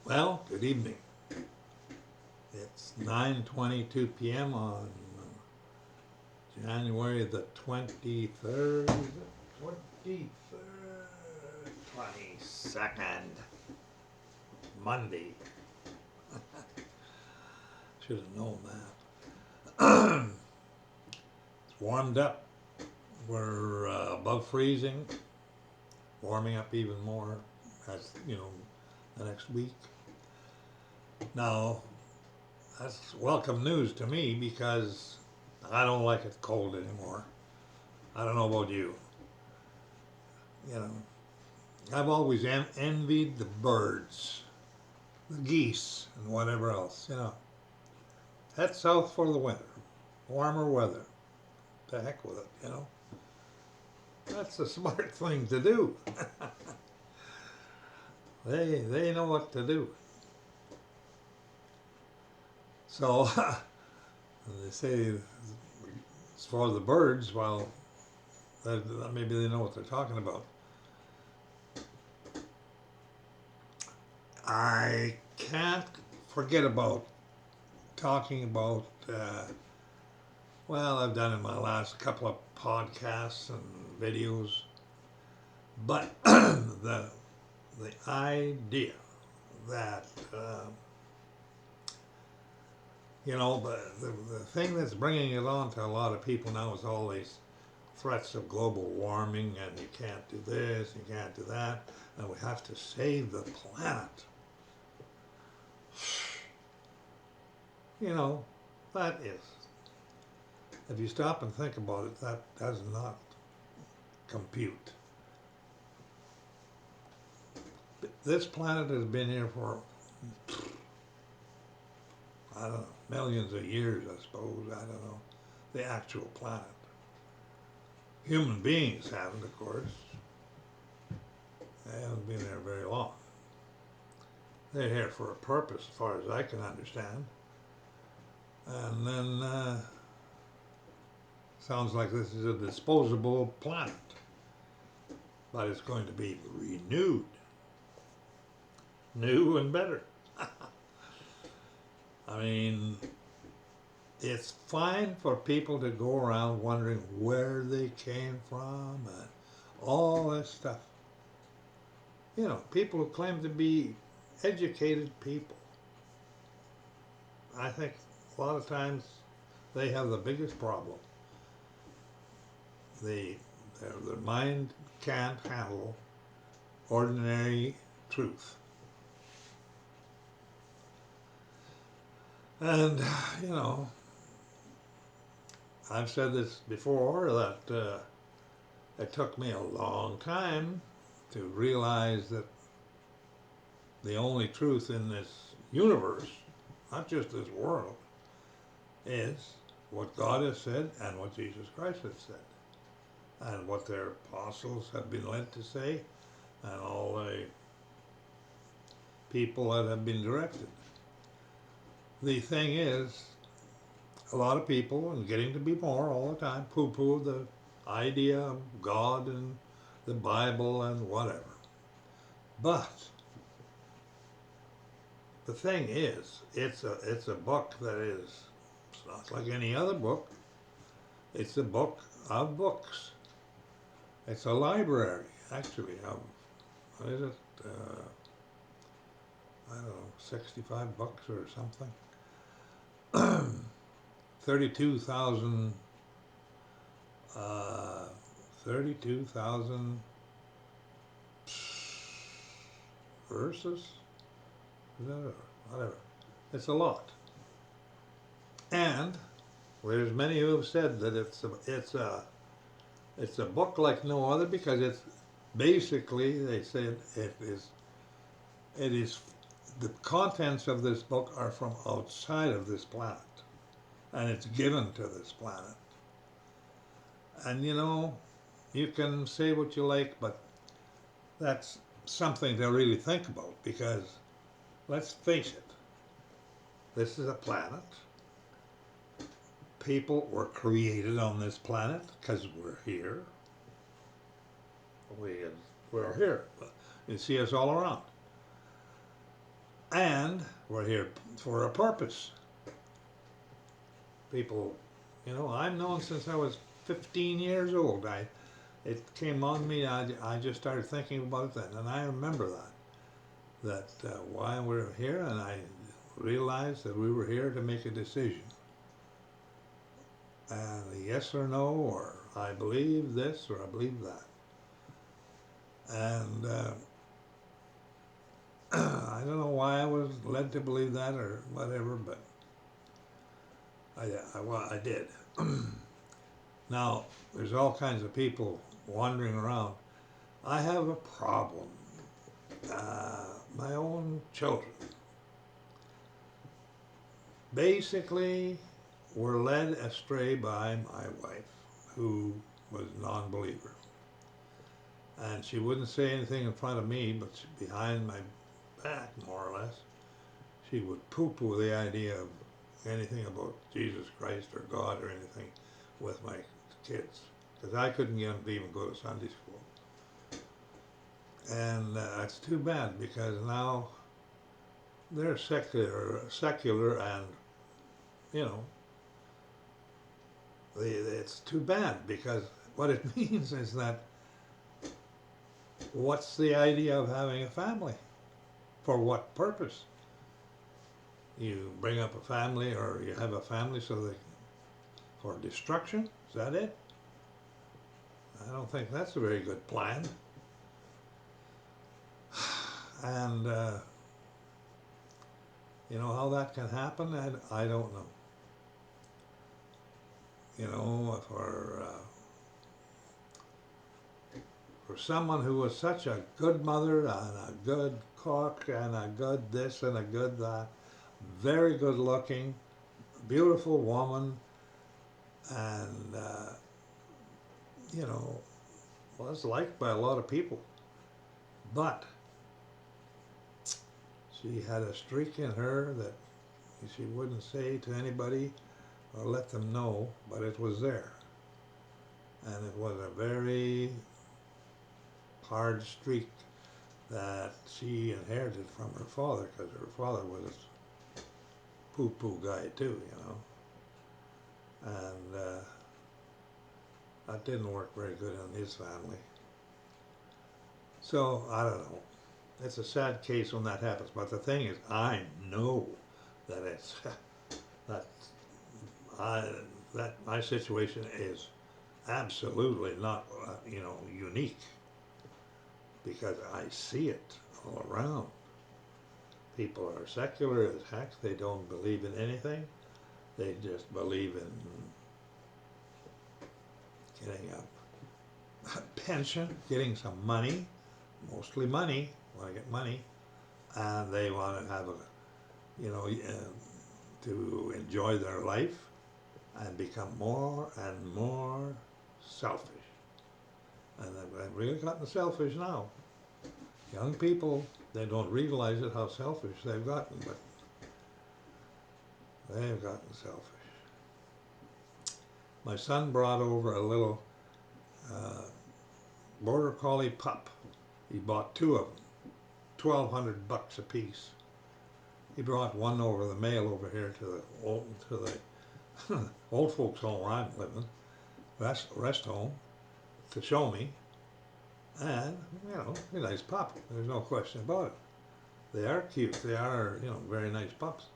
Well, good evening. It's 9:22 p.m. on January the 23rd. 23rd, 22nd, Monday. Should have known that. It's warmed up. We're above freezing, warming up even more as the next week. Now, that's welcome news to me because I don't like it cold anymore. I don't know about you. You know, I've always envied the birds, the geese, and whatever else. Head south for the winter, warmer weather. To heck with it. That's a smart thing to do. They know what to do. So they say as for the birds, well, maybe they know what they're talking about. I can't forget about talking about, well, I've done in my last couple of podcasts and videos, but the idea that, the thing that's bringing it on to a lot of people now is all these threats of global warming, and you can't do this, you can't do that, and we have to save the planet. That is, if you stop and think about it, that does not compute. This planet has been here for, I don't know, millions of years, I suppose. I don't know. The actual planet. Human beings haven't, of course. They haven't been there very long. They're here for a purpose, as far as I can understand. And then, sounds like this is a disposable planet. But it's going to be renewed. New and better. I mean, it's fine for people to go around wondering where they came from and all that stuff. People who claim to be educated people. I think a lot of times they have the biggest problem. Their mind can't handle ordinary truth. And, I've said this before that it took me a long time to realize that the only truth in this universe, not just this world, is what God has said and what Jesus Christ has said, and what their apostles have been led to say, and all the people that have been directed. The thing is, a lot of people, and getting to be more all the time, poo-poo the idea of God and the Bible and whatever. But the thing is, it's a book that is, it's not like any other book. It's a book of books. It's a library, actually, of, what is it? I don't know, 65 books or something. 32,000 verses? Whatever. It's a lot. And there's many who have said that it's a book like no other because it's basically, they said it is the contents of this book are from outside of this planet, and it's given to this planet. And you can say what you like, but that's something to really think about, because let's face it, this is a planet. People were created on this planet because we're here. We're here. You see us all around. And we're here for a purpose. People, I've known since I was 15 years old. It came on me, I just started thinking about it then, and I remember that why we're here, and I realized that we were here to make a decision. And a yes or no, or I believe this, or I believe that. And I don't know why I was led to believe that or whatever, but I did. Now, there's all kinds of people wandering around. I have a problem. My own children basically were led astray by my wife, who was a non-believer. And she wouldn't say anything in front of me, but behind my back, more or less, she would poo-poo the idea of anything about Jesus Christ or God or anything with my kids, because I couldn't get them to even go to Sunday school. And it's too bad, because now they're secular, and it's too bad, because what it means is that what's the idea of having a family? For what purpose? You bring up a family, or you have a family for destruction? Is that it? I don't think that's a very good plan. And how that can happen, I don't know. For someone who was such a good mother and a good cook and a good this and a good that, very good looking, beautiful woman, and was liked by a lot of people. But she had a streak in her that she wouldn't say to anybody or let them know, but it was there. And it was a very hard streak that she inherited from her father, because her father was a poo-poo guy too, And that didn't work very good in his family. So, I don't know. It's a sad case when that happens, but the thing is, I know that it's that my situation is absolutely not unique, because I see it all around. People are secular as heck. They don't believe in anything. They just believe in getting a pension, getting some money, mostly money. Want to get money, and they want to have to enjoy their life and become more and more selfish. And they've really gotten selfish now. Young people, they don't realize it, how selfish they've gotten, but they've gotten selfish. My son brought over a little border collie pup. He bought two of them, $1,200 a piece. He brought one over the mail over here to the old folks home where I'm living, rest home, to show me. And, a nice pup. There's no question about it. They are cute. They are, very nice pups.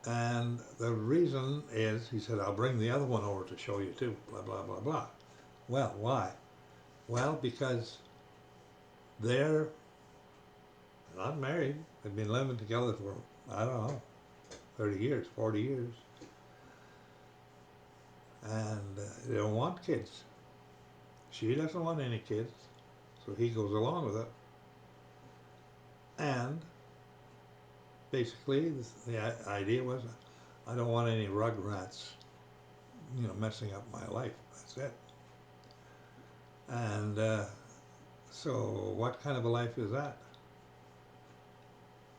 And the reason is, he said, I'll bring the other one over to show you too, blah, blah, blah, blah. Well, why? Well, because they're not married. They've been living together for, I don't know, 30 years, 40 years. And they don't want kids. She doesn't want any kids, so he goes along with it. And basically, the idea was, I don't want any rug rats, messing up my life. That's it. And so what kind of a life is that?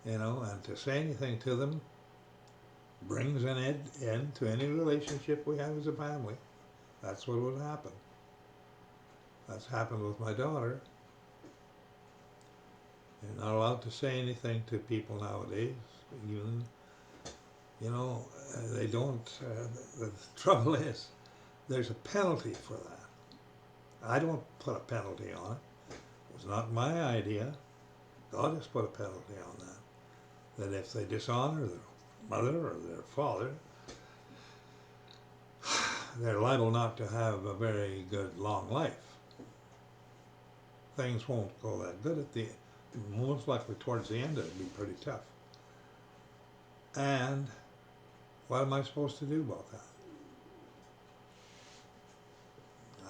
And to say anything to them brings an end to any relationship we have as a family. That's what would happen. That's happened with my daughter. You're not allowed to say anything to people nowadays. Even, they don't. The trouble is, there's a penalty for that. I don't put a penalty on it. It was not my idea. God has put a penalty on that. That if they dishonor their mother or their father, they're liable not to have a very good long life. Things won't go that good at the most likely towards the end it'll be pretty tough. And what am I supposed to do about that?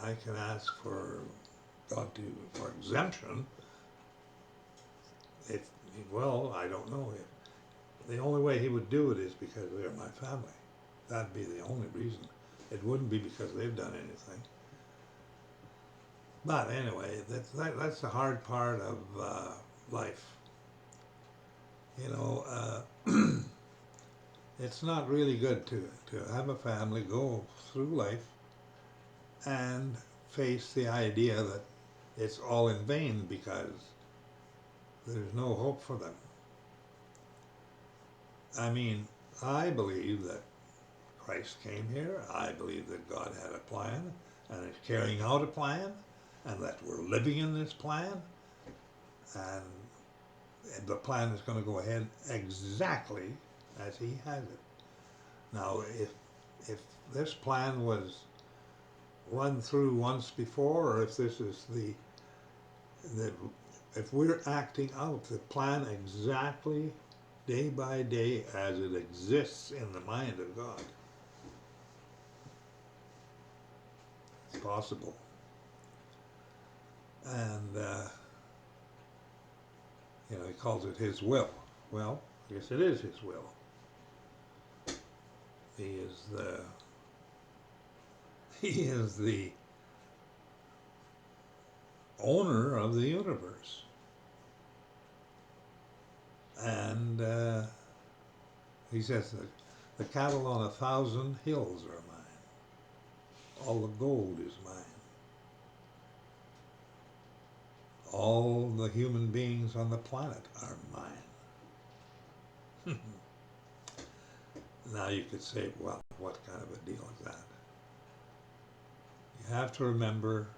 I can ask for God for exemption. I don't know. The only way he would do it is because they're my family. That'd be the only reason. It wouldn't be because they've done anything. But anyway, that's the hard part of life. It's not really good to have a family go through life and face the idea that it's all in vain because there's no hope for them. I mean, I believe that Christ came here. I believe that God had a plan and is carrying out a plan, and that we're living in this plan, and the plan is going to go ahead exactly as he has it. Now, if this plan was run through once before, or if this is if we're acting out the plan exactly day by day as it exists in the mind of God, it's possible. And he calls it his will. Well, I guess it is his will. He is the owner of the universe. And he says that the cattle on 1,000 hills are mine. All the gold is mine. All the human beings on the planet are mine. Now you could say, well, what kind of a deal is that? You have to remember,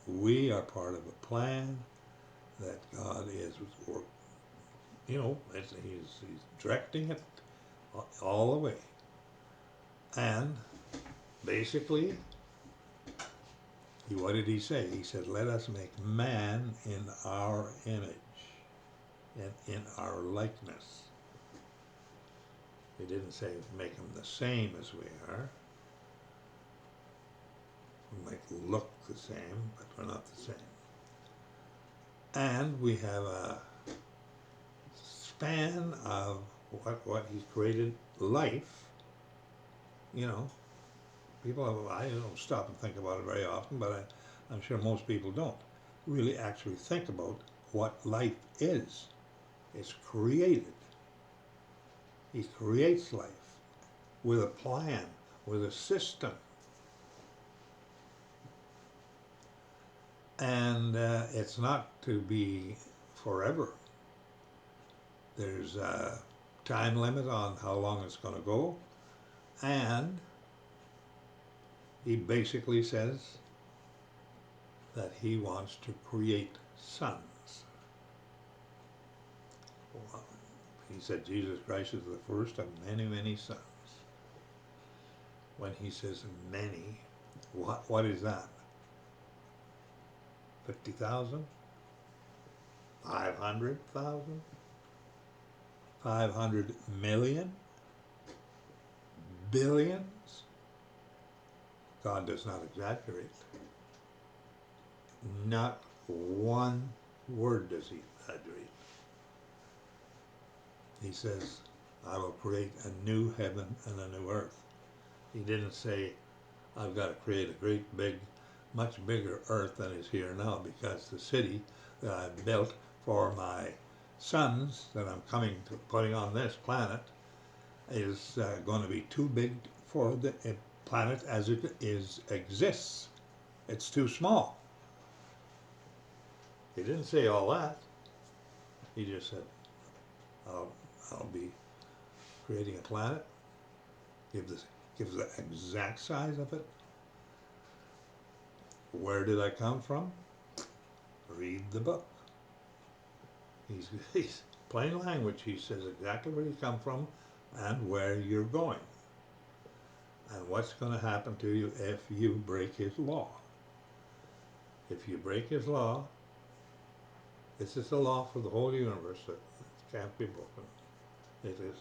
we are part of a plan that God is, he's directing it all the way. And basically, what did he say? He said, let us make man in our image, in our likeness. He didn't say make him the same as we are. We might look the same, but we're not the same. And we have a span of what he's created, life. People, I don't stop and think about it very often, but I'm sure most people don't really actually think about what life is. It's created. He creates life with a plan, with a system. And it's not to be forever. There's a time limit on how long it's going to go. And he basically says that he wants to create sons. Well, he said Jesus Christ is the first of many, many sons. When he says many, what is that? 50,000? 500,000? 500 million? Billions? God does not exaggerate. Not one word does he exaggerate. He says, I will create a new heaven and a new earth. He didn't say, I've got to create a great big, much bigger earth than is here now, because the city that I've built for my sons that I'm putting on this planet is going to be too big for the planet as it exists. It's too small. He didn't say all that. He just said, I'll, I'll be creating a planet, gives the exact size of it. Where did I come from? Read the book. He's plain language. He says exactly where you come from and where you're going. And what's going to happen to you if you break his law. If you break his law, this is the law for the whole universe that can't be broken. It is.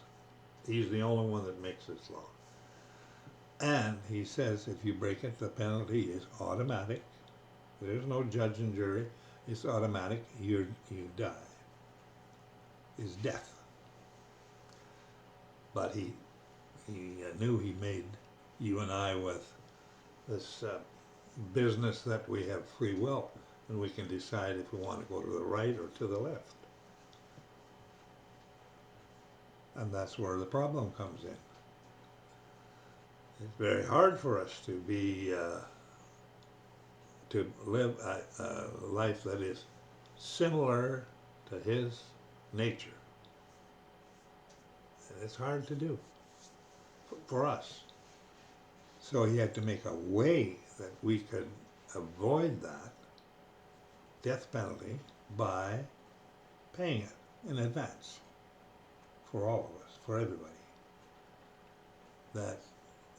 He's the only one that makes this law. And he says if you break it, the penalty is automatic. There's no judge and jury. It's automatic. You die. Is death. But he knew he made you and I with this business that we have free will, and we can decide if we want to go to the right or to the left. And that's where the problem comes in. It's very hard for us to be to live a life that is similar to his nature. And it's hard to do for us. So he had to make a way that we could avoid that death penalty by paying it in advance for all of us, for everybody. That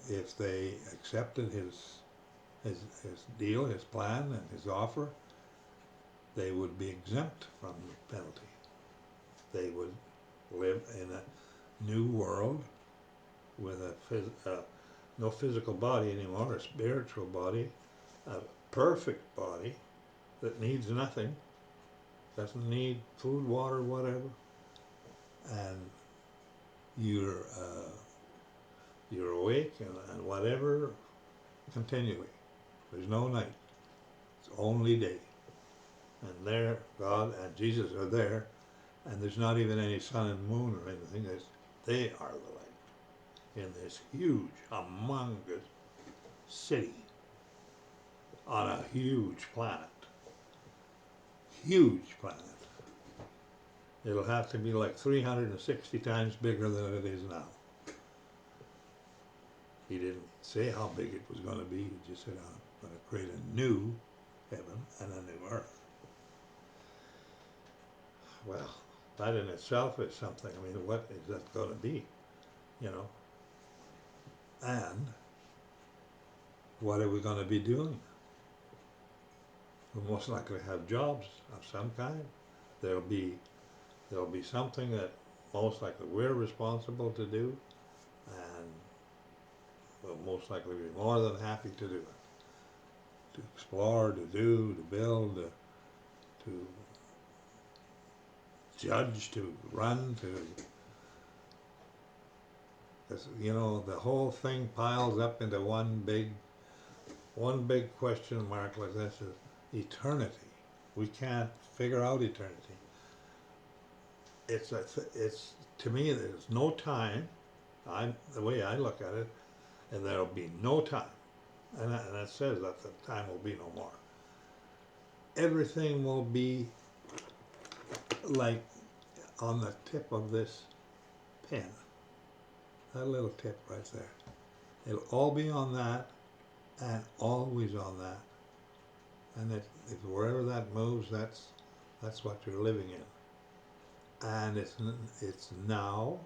if they accepted his deal, his plan, and his offer, they would be exempt from the penalty. They would live in a new world with no physical body anymore, a spiritual body, a perfect body that needs nothing, doesn't need food, water, whatever, and you're awake and whatever continually. There's no night. It's only day. And there, God and Jesus are there, and there's not even any sun and moon or anything. They are the light in this huge, humongous city on a huge planet. Huge planet. It'll have to be like 360 times bigger than it is now. He didn't say how big it was going to be. He just said, I'm going to create a new heaven and a new earth. Well, that in itself is something. I mean, what is that going to be? You know? And what are we going to be doing? We'll most likely have jobs of some kind. There'll be something that most likely we're responsible to do, and we'll most likely be more than happy to do it. To explore, to do, to build, to judge, to run, because you know the whole thing piles up into one big question mark like this is eternity. We can't figure out eternity. It's to me there's no time. The way I look at it, and there'll be no time, and that says that the time will be no more. Everything will be like on the tip of this pen, that little tip right there. It'll all be on that, and always on that. And if wherever that moves, that's what you're living in. And it's now,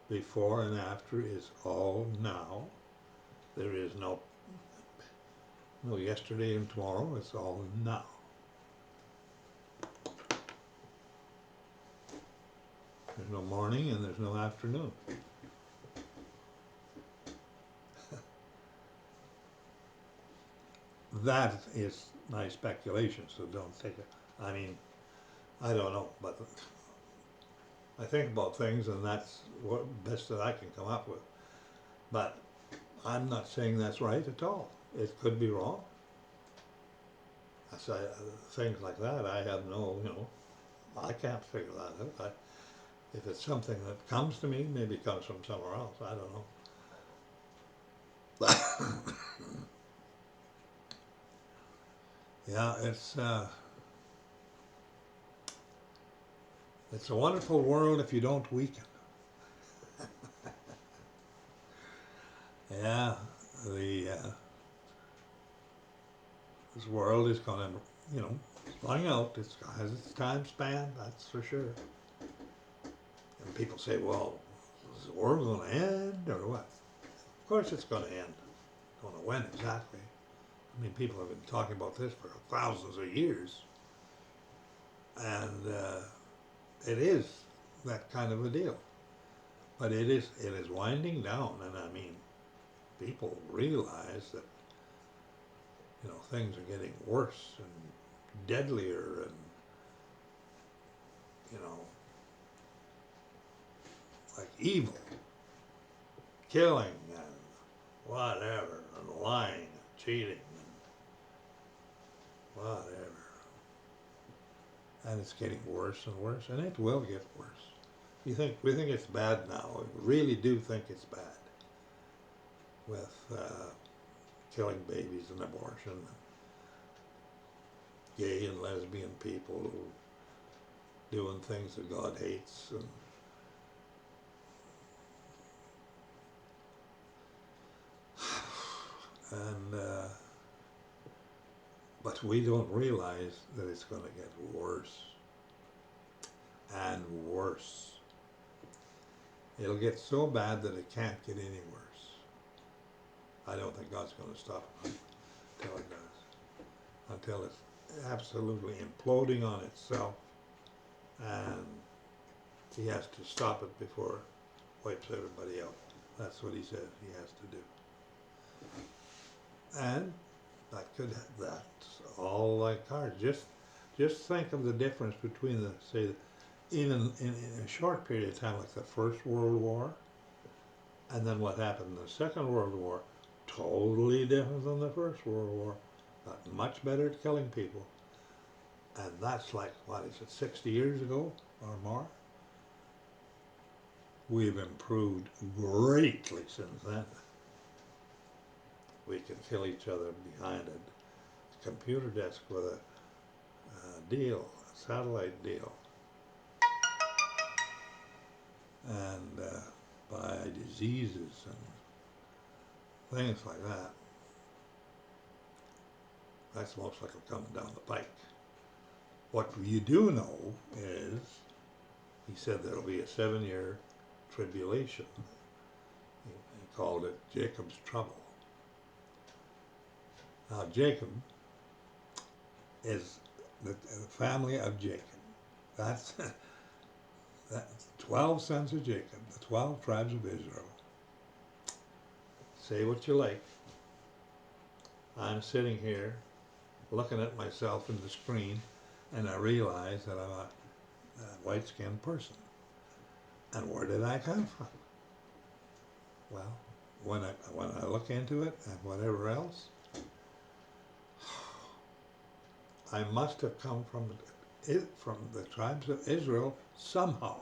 before and after is all now. There is no yesterday and tomorrow. It's all now. There's no morning and there's no afternoon. That is my speculation, so don't take it. I mean, I don't know, but I think about things, and that's what best that I can come up with. But I'm not saying that's right at all. It could be wrong. Things like that, I have I can't figure that out. If it's something that comes to me, maybe it comes from somewhere else. I don't know. Yeah, It's a wonderful world if you don't weaken. Yeah, the this world is going to, it's running out. It has its time span, that's for sure. And people say, well, is the world going to end or what? Of course it's going to end. Don't know when exactly. I mean, people have been talking about this for thousands of years. And it is that kind of a deal. But it is winding down, and I mean, people realize that, things are getting worse and deadlier and, like evil, killing and whatever, and lying and cheating and whatever. And it's getting worse and worse, and it will get worse. We think it's bad now. We really do think it's bad with killing babies and abortion, and gay and lesbian people doing things that God hates, and but we don't realize that it's going to get worse and worse. It'll get so bad that it can't get any worse. I don't think God's going to stop it until it does. Until it's absolutely imploding on itself, and he has to stop it before it wipes everybody out. That's what he says he has to do. And that's all like cards. Just think of the difference between even in a short period of time, like the First World War, and then what happened in the Second World War. Totally different than the First World War. Got much better at killing people. And that's like, 60 years ago or more? We've improved greatly since then. We can kill each other behind a computer desk with a satellite deal. And by diseases and things like that. That's most likely coming down the pike. What you do know is, he said there'll be a 7-year tribulation. He called it Jacob's trouble. Now Jacob is the family of Jacob. That's 12 sons of Jacob, the 12 tribes of Israel. Say what you like. I'm sitting here looking at myself in the screen, and I realize that I'm a white-skinned person. And where did I come from? Well, when I look into it and whatever else, I must have come from the tribes of Israel somehow.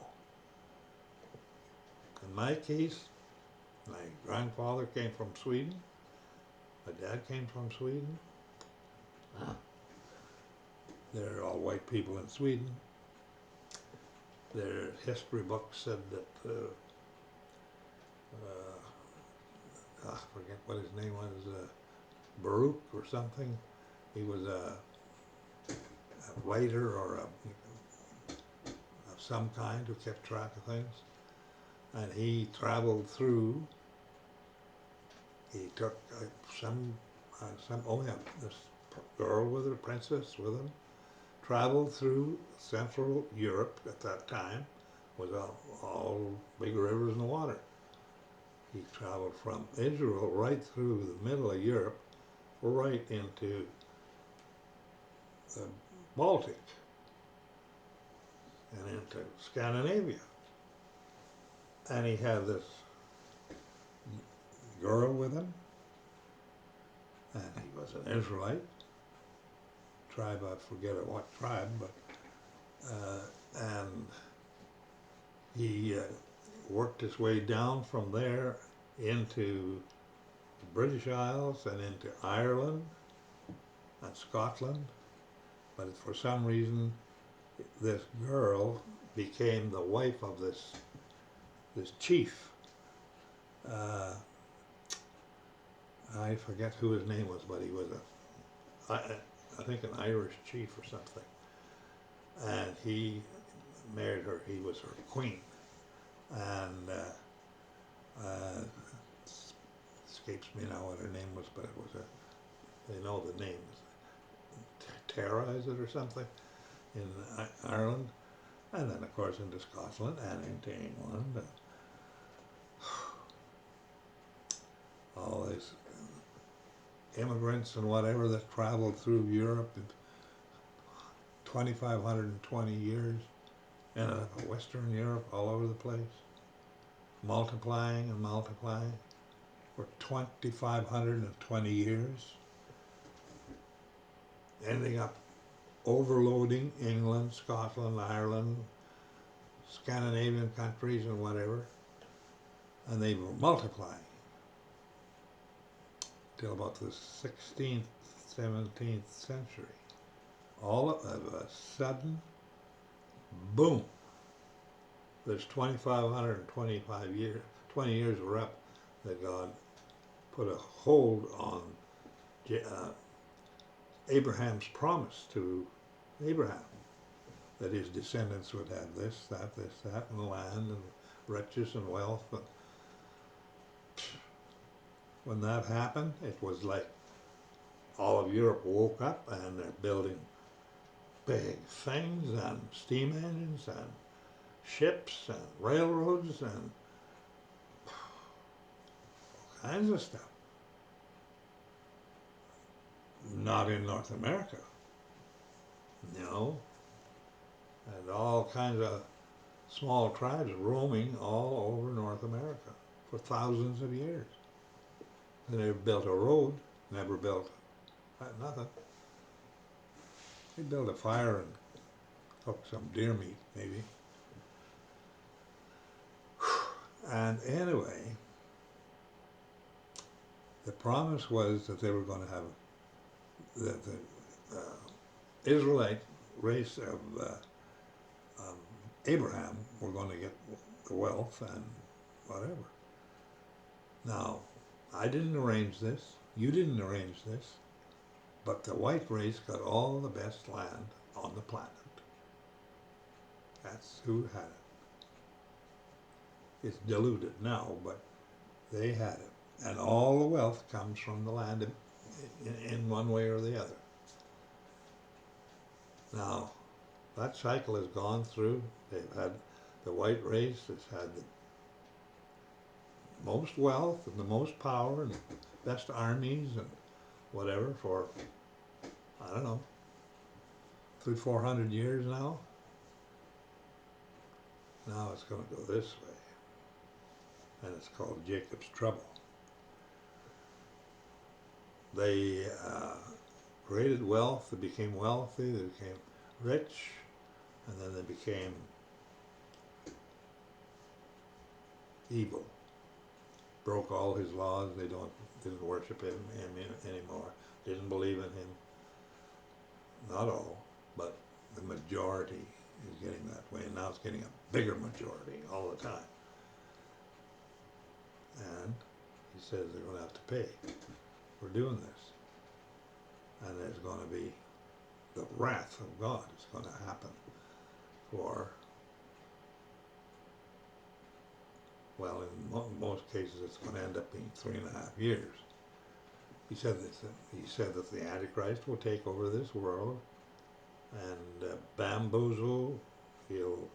In my case, my grandfather came from Sweden. My dad came from Sweden. They're all white people in Sweden. Their history book said that, I forget what his name was, Baruch or something. He was a writer or of some kind who kept track of things. And he traveled through, he took this girl with her, princess with him, traveled through Central Europe at that time, was all big rivers and water. He traveled from Israel right through the middle of Europe, right into the Baltic and into Scandinavia. And he had this girl with him, and he was an Israelite. Tribe, I forget what tribe, but and he worked his way down from there into the British Isles and into Ireland and Scotland. But for some reason, this girl became the wife of this chief. Uh, I forget who his name was, but he was I think an Irish chief or something. And he married her. He was her queen. And escapes me now what her name was, but it was they know the name. Tara, is it, or something, in Ireland. And then, of course, into Scotland and into England. All these immigrants and whatever that traveled through Europe in 2,520 years, in Western Europe, all over the place, multiplying and multiplying for 2,520 years, ending up overloading England, Scotland, Ireland, Scandinavian countries and whatever, and they were multiplying till about the 16th, 17th century. All of a sudden, boom, there's 2,525 years, 20 years were up that God put a hold on Abraham's promise to Abraham, that his descendants would have this, that, and land, and riches and wealth. But when that happened, it was like all of Europe woke up and they're building big things and steam engines and ships and railroads and all kinds of stuff. Not in North America, no. And all kinds of small tribes roaming all over North America for thousands of years. They never built a road, never built nothing. They built a fire and cooked some deer meat, maybe. And anyway, the promise was that they were going to have the Israelite race of Abraham were going to get the wealth and whatever. Now, I didn't arrange this, you didn't arrange this, but the white race got all the best land on the planet. That's who had it. It's diluted now, but they had it. And all the wealth comes from the land in one way or the other. Now, that cycle has gone through. They've had, the white race has had the most wealth and the most power and the best armies and whatever for, I don't know, 300-400 years now. Now it's going to go this way. And it's called Jacob's trouble. They created wealth, they became wealthy, they became rich, and then they became evil. Broke all his laws, they didn't worship him anymore, didn't believe in him. Not all, but the majority is getting that way, and now it's getting a bigger majority all the time. And he says they're going to have to pay for doing this. And there's going to be the wrath of God is going to happen for, well, in most cases it's going to end up being 3.5 years. He said this. He said that the Antichrist will take over this world and bamboozle. He'll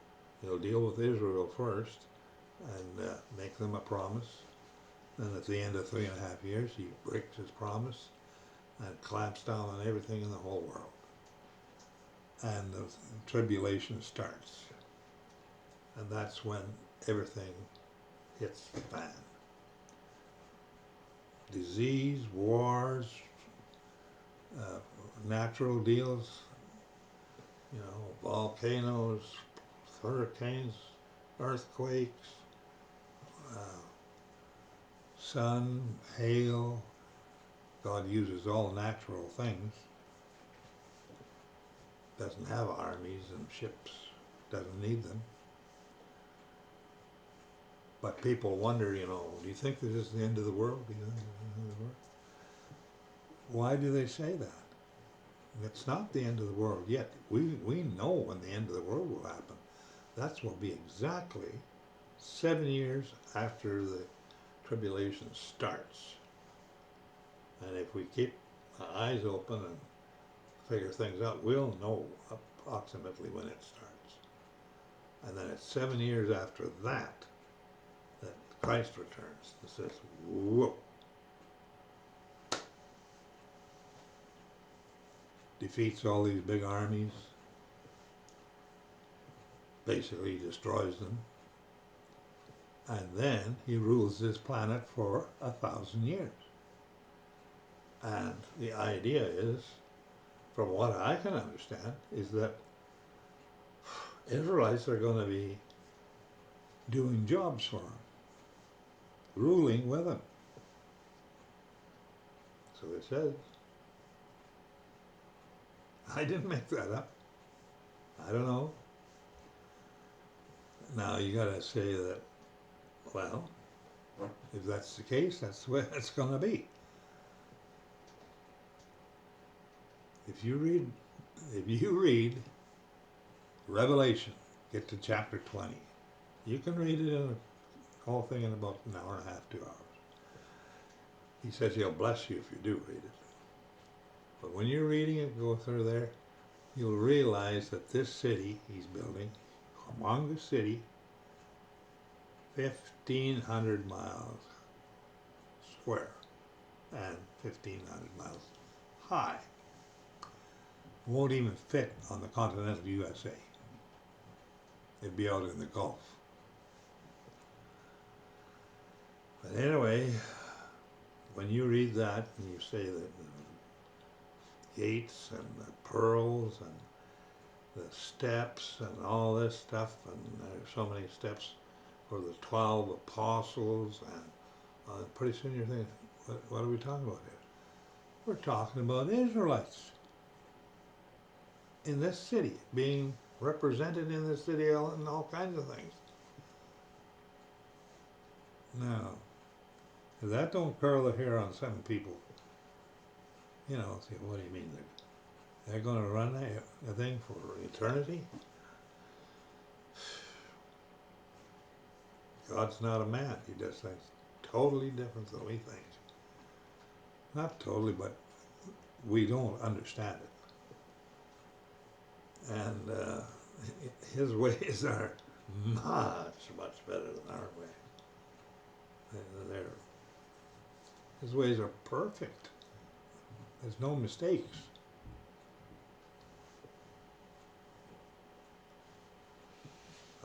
deal with Israel first and make them a promise. And at the end of 3.5 years, he breaks his promise and clamps down on everything in the whole world. And the tribulation starts. And that's when everything hits the fan. Disease, wars, natural deals, you know, volcanoes, hurricanes, earthquakes, sun, hail. God uses all natural things. Doesn't have armies and ships doesn't need them. But people wonder, do you think this is the end of the world? Do you think this is the end of the world? Why do they say that? It's not the end of the world yet. We know when the end of the world will happen. That will be exactly 7 years after the tribulation starts. And if we keep our eyes open and figure things out, we'll know approximately when it starts. And then it's 7 years after that Christ returns. It says, whoa. Defeats all these big armies, basically destroys them, and then he rules this planet for 1,000 years. And the idea is, from what I can understand, is that Israelites are going to be doing jobs for him, ruling with him. So it says. I didn't make that up. I don't know. Now you gotta say that, well, if that's the case, that's the way it's gonna be. If you read Revelation, get to chapter 20, you can read it in the whole thing in about an hour and a half, 2 hours. He says he'll bless you if you do read it. But when you're reading it, go through there, you'll realize that this city he's building, humongous city, 1,500 miles square and 1,500 miles high. Won't even fit on the continental USA. It'd be out in the Gulf. But anyway, when you read that and you say that gates and the pearls and the steps and all this stuff, and there's so many steps for the 12 apostles, and pretty soon you're thinking, what are we talking about here? We're talking about Israelites in this city, being represented in this city and all kinds of things. Now, if that don't curl the hair on some people, say, what do you mean? They're going to run a thing for eternity? God's not a man. He does things totally different than we think. Not totally, but we don't understand it. And his ways are much better than our ways. His ways are perfect. There's no mistakes.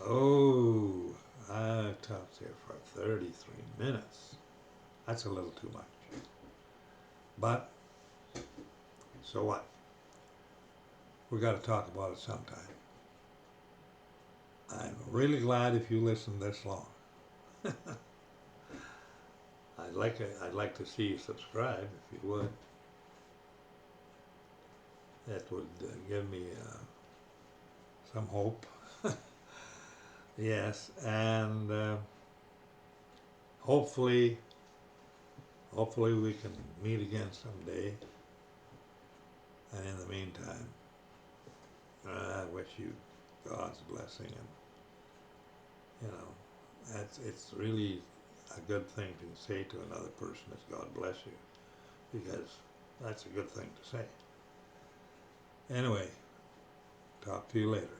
Oh, I've talked here for 33 minutes. That's a little too much. But, so what? We got to talk about it sometime. I'm really glad if you listen this long. I'd like to see you subscribe if you would. That would give me some hope. Yes, and hopefully we can meet again someday. And in the meantime, I wish you God's blessing, and it's really a good thing to say to another person is God bless you, because that's a good thing to say. Anyway, talk to you later.